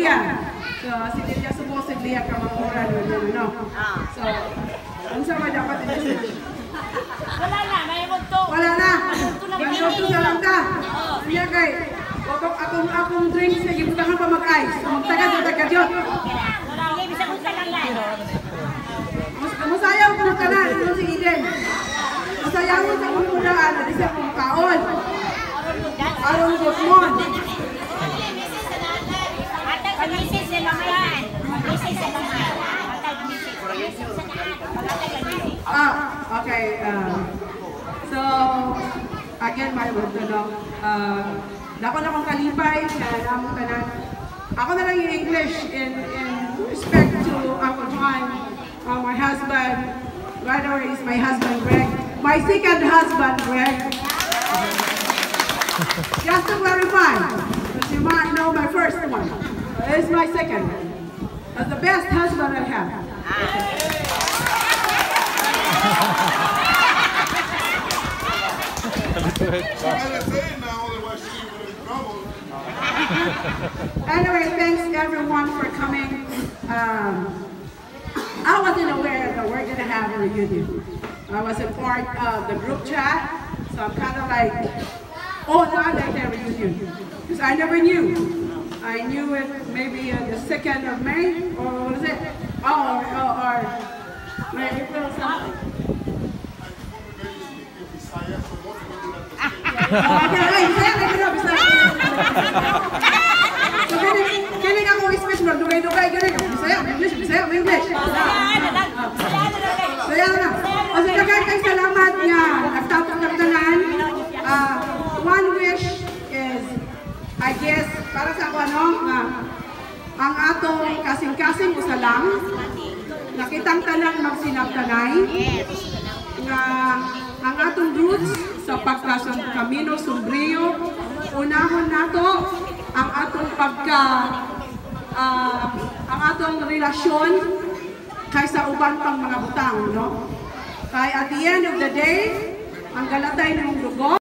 Leah. So, si Leah supposedly ang kamanguran no? So, ano sa mga dapat i-message? Wala na, may munto. Wala na. May munto sa lang ta. Siya kay, akong drink sa gibutahan pa mag-ice. Magtaga yun. Sige, bisa ko sa lang yan. Masayaw ko na tanan, ito si Eden. Masayaw ko sa kong mudaan, at isa kong kaon. Aron Guzmon. Atay ka misis sa lamayan. Misis sa lamayan. Atay ka misis. Okay. So, again, my word, dako na akong kalipay, namang tanan. Ako na lang yung English in respect to Uncle John, my husband. By the way, is my husband, Greg. My second husband, Greg. Just to clarify, because you might know my first one. This is my second. That's the best husband I have. Anyway, thanks everyone for coming. I wasn't aware that we're gonna have a reunion. I wasn't part of the group chat, so I'm kind of like, oh, no, I like that reunion, because I never knew. I knew it maybe on the 2nd of May, or what is it? Or April or something. So, kining ako speech mo, dugay-dugay, kining ako. Bisaya, English. Saya na. O sa kay salamat niya, nagtatagdagan. One wish is, I guess, para sa ako ang atong kasing-kasing usa lang, nakitang talang magsinabtanay, nga ang atong roots sa pagkasamkamino sombrio, unahon nato ang atong ang atong relasyon kaysa uban pang mga butang, no? Kay at the end of the day, ang galatay ng dugo